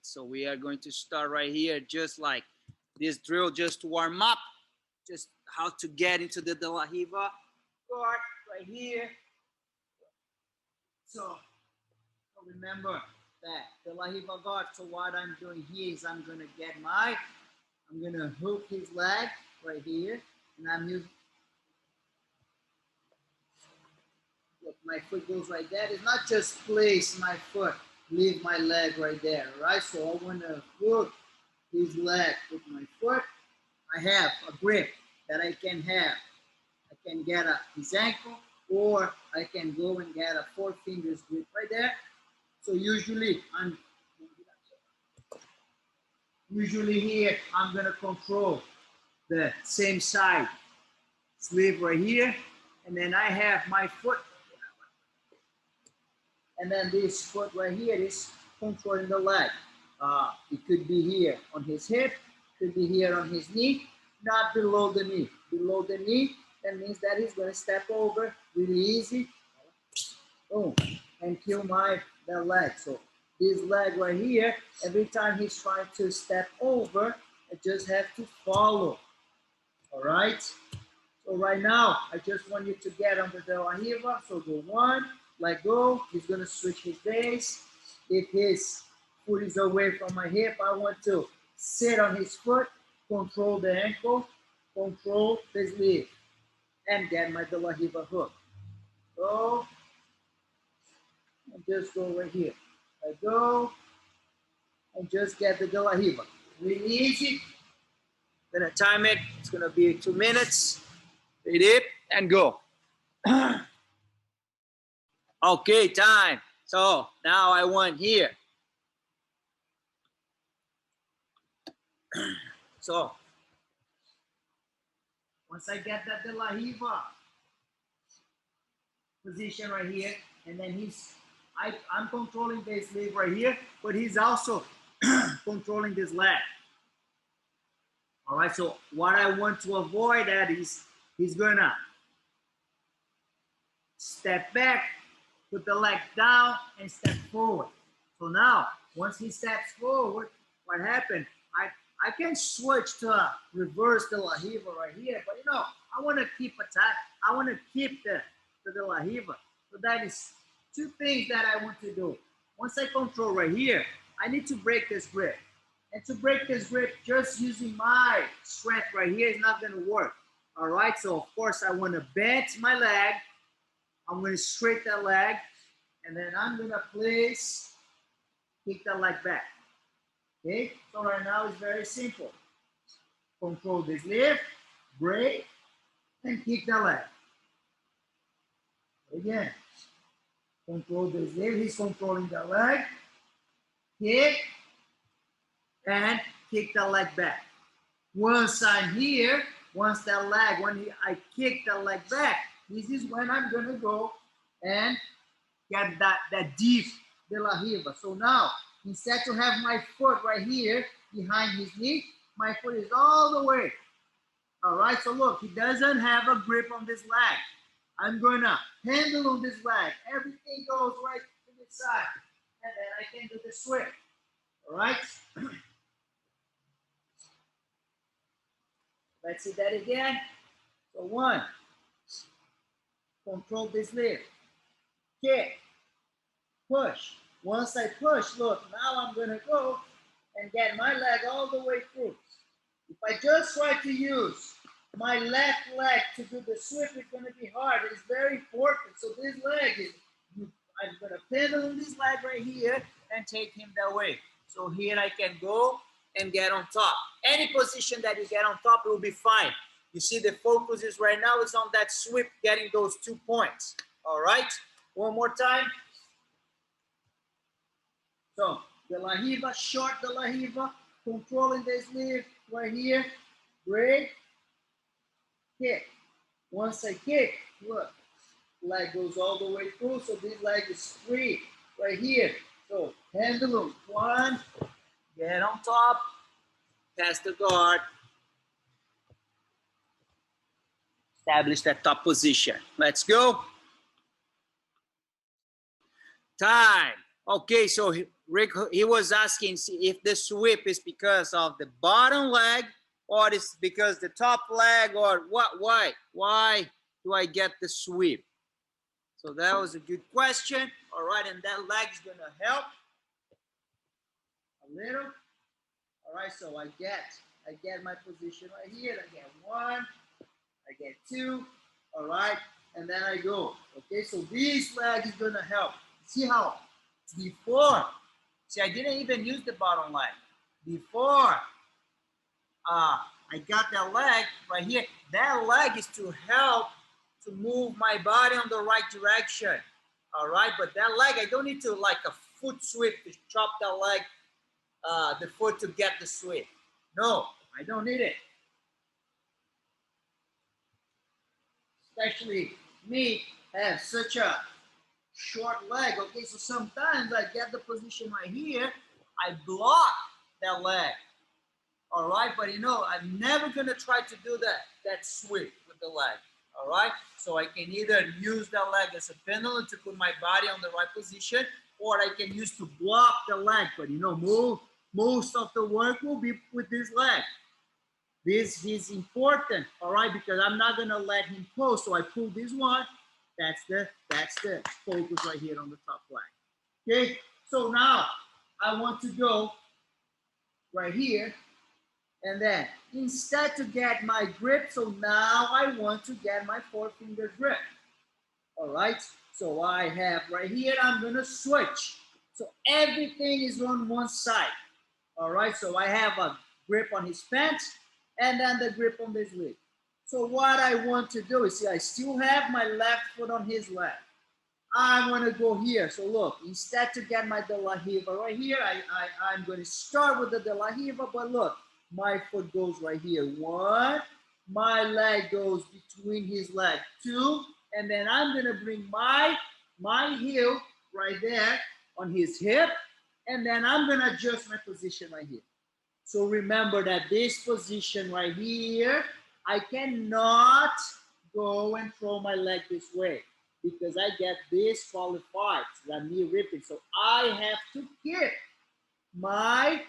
So we are going to start right here, just like this drill, just to warm up, just how to get into the De La Riva guard right here. So remember that De La Riva guard. So what I'm doing here is I'm gonna hook his leg right here, and I'm using, look, my foot goes right there. It's not just place my foot, leave my leg right there, right? So I wanna hook his leg with my foot. I have a grip that I can have. I can get his ankle, or I can go and get a 4 fingers grip right there. So usually here, I'm gonna control the same side sleeve right here, and then I have my foot, and then this foot right here is controlling the leg. It could be here on his hip, could be here on his knee, not below the knee. Below the knee, that means that he's gonna step over really easy, boom, and kill the leg. So this leg right here, every time he's trying to step over, I just have to follow. All right? So right now, I just want you to get on the De La Riva. So go 1, let go. He's gonna switch his base. If his foot is away from my hip, I want to sit on his foot, control the ankle, control the sleeve, and get my De La Riva hook. Go, and just go right here. I go, and just get the De La Riva. Really easy. Gonna time it. It's gonna be 2 minutes. Read it and go. Okay, time. So now I want here. So once I get that De La Riva position right here, and then I'm controlling this sleeve right here, but he's also controlling this leg. All right, so what I want to avoid that is he's gonna step back, put the leg down, and step forward. So now, once he steps forward, what happened? I can switch to reverse De La Riva right here, but I want to keep attack. I want to keep the De La Riva. So that is 2 things that I want to do. Once I control right here, I need to break this grip. And to break this grip, just using my strength right here is not going to work. All right, so of course I want to bend my leg. I'm going to straighten that leg, and then I'm going to place, kick the leg back. Okay, so right now it's very simple. Control this lift, break, and kick the leg. Again, control this lift, he's controlling the leg, kick, and kick the leg back. Once I'm here, when I kick the leg back, this is when I'm gonna go and get that deep De La Riva. So now, instead to have my foot right here behind his knee, my foot is all the way. All right, so look, he doesn't have a grip on this leg. I'm gonna handle on this leg. Everything goes right to the side, and then I can do the switch. All right. Let's see that again. So 1, control this lift, kick, push. Once I push, look, now I'm gonna go and get my leg all the way through. If I just try to use my left leg to do the sweep, it's gonna be hard. It's very important. So this leg I'm gonna pedal on this leg right here and take him that way. So here I can go and get on top. Any position that you get on top, it will be fine. You see the focus is right now is on that sweep, getting those 2 points. All right, 1 more time. So De La Riva, short De La Riva, controlling the sleeve right here, break, kick. Once I kick, look, leg goes all the way through, so this leg is free right here. So handle him, 1, get on top, pass the guard, establish that top position. Let's go. Time. Okay, so Rick, he was asking if the sweep is because of the bottom leg or it's because the top leg or what? Why do I get the sweep? So that was a good question. All right, and that leg is going to help a little. All right, so I get my position right here. I get one, I get two. All right, and then I go. Okay, so this leg is going to help. See how before, see, I didn't even use the bottom leg. Before I got that leg right here, that leg is to help to move my body on the right direction. All right, but that leg, I don't need to like a foot sweep to chop that leg, the foot to get the sweep. No, I don't need it. Especially me have such a short leg. Okay, so sometimes I get the position right here, I block that leg. All right, but you know, I'm never gonna try to do that sweep with the leg. All right, so I can either use that leg as a pendulum to put my body on the right position, or I can use to block the leg. But you know, most of the work will be with this leg. This is important, all right, because I'm not gonna let him close. So I pull this one. That's the focus right here on the top leg. Okay, so now I want to go right here. And then instead to get my grip, so now I want to get my four-finger grip. All right, so I have right here, I'm gonna switch. So everything is on one side. All right, so I have a grip on his pants and then the grip on this leg. So what I want to do is, see, I still have my left foot on his leg. I'm gonna go here. So look, instead to get my de la Riva right here, I'm gonna start with the de la Riva, but look, my foot goes right here. One, my leg goes between his leg. Two, and then I'm gonna bring my heel right there on his hip, and then I'm gonna adjust my position right here. So remember that this position right here, I cannot go and throw my leg this way because I get disqualified. So that knee ripping. So I have to keep my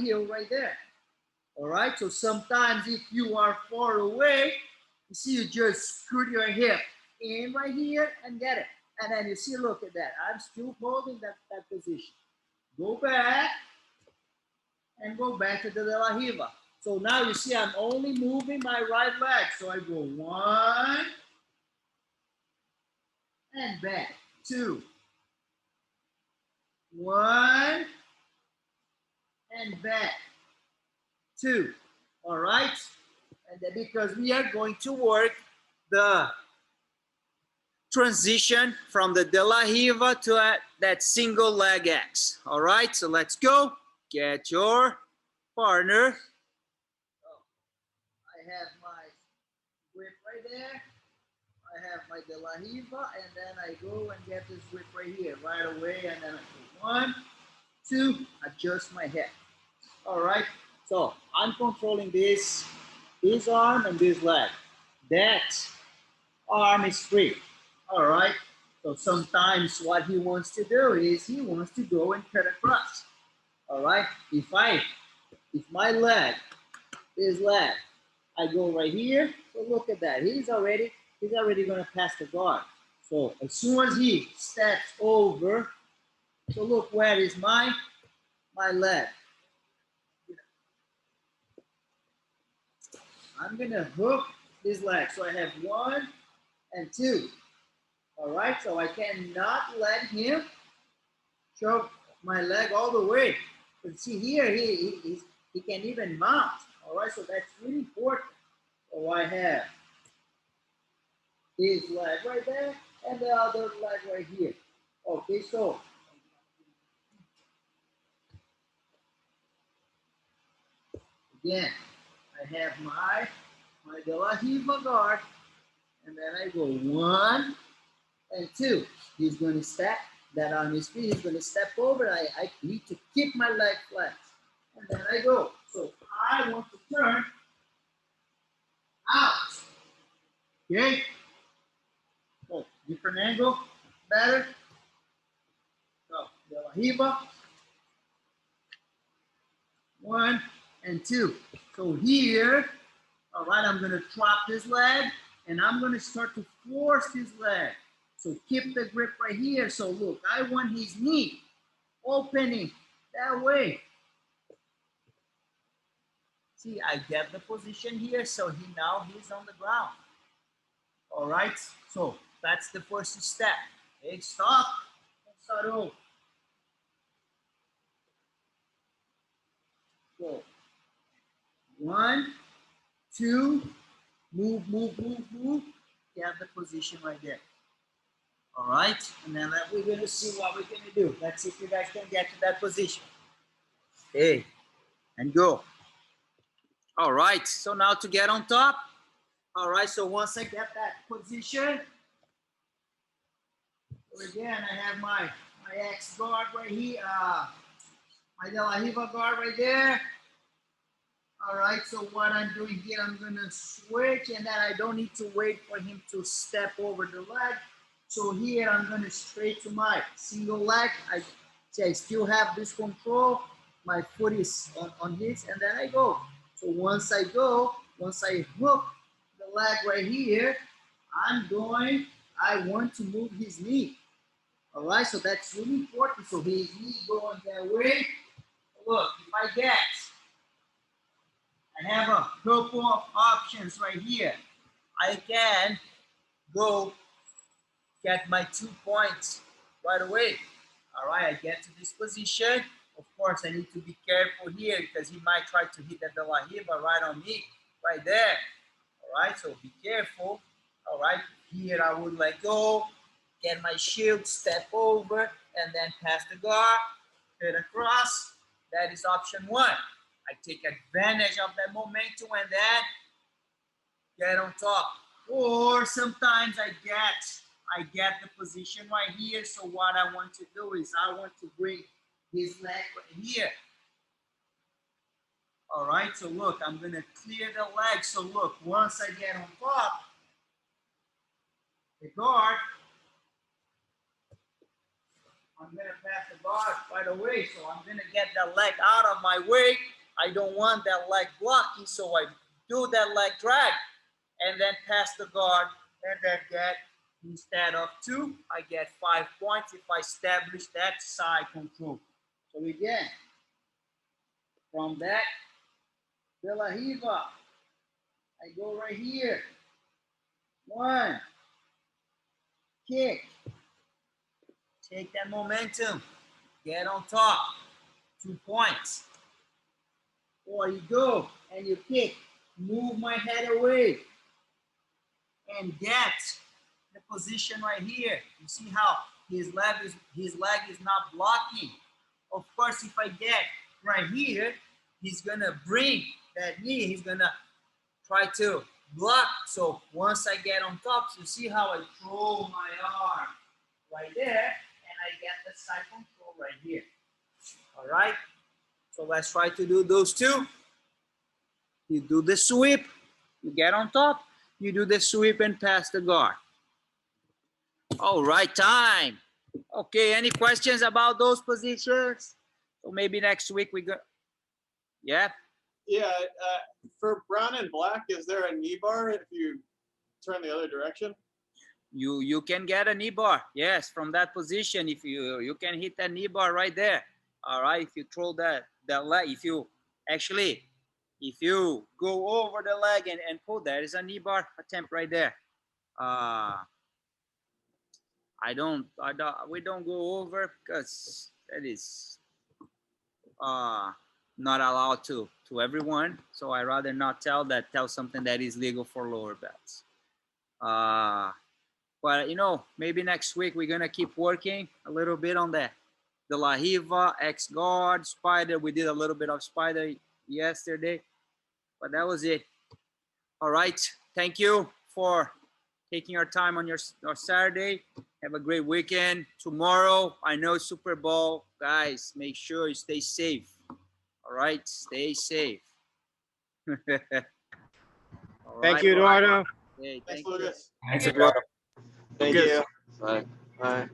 heel right there. All right, so sometimes if you are far away, you see, you just screw your hip in right here and get it. And then you see, look at that. I'm still holding that position. Go back and go back to the de la Riva. So now you see, I'm only moving my right leg. So I go one and back, two, one and back, two. All right, and then because we are going to work the transition from the de la Riva to that single leg X. All right, so let's go. Get your partner. So I have my grip right there. I have my de la Riva, and then I go and get this grip right here right away, and then I go one, two, adjust my head. All right, so I'm controlling this arm and this leg. That arm is free. All right, so sometimes what he wants to do is he wants to go and cut across. All right, if my leg, this leg, I go right here, so look at that. He's already gonna pass the guard. So as soon as he steps over, so look, where is my leg? I'm gonna hook this leg. So I have one and two. All right, so I cannot let him choke my leg all the way. But see here, he can even mount. All right, so that's really important. So I have this leg right there and the other leg right here. Okay, so again, I have my de la Riva guard, and then I go one and two. He's going to step that on his feet. He's going to step over. I need to keep my leg flat, and then I go. So I want to turn out. Okay. So different angle, better. So de la Riva, 1 and 2. So here, all right, I'm going to drop this leg, and I'm going to start to force this leg. So keep the grip right here. So look, I want his knee opening that way. See, I get the position here, so he's on the ground. All right, so that's the first step. Okay, stop and start over. So 1, 2, move, move, move, move. Get the position right there. All right, and then we're gonna see what we're gonna do. Let's see if you guys can get to that position. Okay, and go. All right, so now to get on top. All right, so once I get that position, so again, I have my X guard right here, my De La Riva guard right there. All right, so what I'm doing here, I'm gonna switch, and then I don't need to wait for him to step over the leg. So here I'm gonna straight to my single leg. I still have this control. My foot is on his, and then I go. So once I hook the leg right here, I want to move his knee. All right, so that's really important. So his knee going that way. Look, if I have a couple of options right here. I can go get my 2 points right away. All right, I get to this position. Of course, I need to be careful here because he might try to hit the De La Riva right on me, right there. All right, so be careful. All right, here I would let go, get my shield, step over, and then pass the guard, hit across. That is option 1. I take advantage of that momentum and then get on top. Or sometimes I get the position right here. So what I want to do is I want to bring his leg right here. All right, so look, I'm gonna clear the leg. So look, once I get on top, the guard, I'm gonna pass the guard right away. So I'm gonna get that leg out of my way. I don't want that leg blocking, so I do that leg drag and then pass the guard and then get, instead of 2, I get 5 points if I establish that side control. So again, from that De La Riva, I go right here. 1, kick, take that momentum, get on top, 2 points. Or you go and you kick, move my head away, and get the position right here. You see how his leg is not blocking. Of course, if I get right here, he's gonna bring that knee. He's gonna try to block. So once I get on top, you see how I throw my arm right there, and I get the side control right here. All right. So let's try to do those 2. You do the sweep, you get on top, you do the sweep and pass the guard. All right, time. Okay, any questions about those positions? So maybe next week we go. Yeah. Yeah, for brown and black, is there a knee bar if you turn the other direction? You can get a knee bar. Yes, from that position, if you can hit that knee bar right there. All right, if you throw that leg, if you go over the leg and pull, there is a knee bar attempt right there. We don't go over because that is not allowed to everyone. So I rather not tell something that is legal for lower belts. But you know, maybe next week we're gonna keep working a little bit on that. De La Riva, X guard, spider. We did a little bit of spider yesterday, but that was it. All right. Thank you for taking your time on your Saturday. Have a great weekend. Tomorrow, I know Super Bowl. Guys, make sure you stay safe. All right. Stay safe. Thank you, Eduardo. Hey, Thanks, Lucas. Thanks, Eduardo. Thank you. Bye. Bye.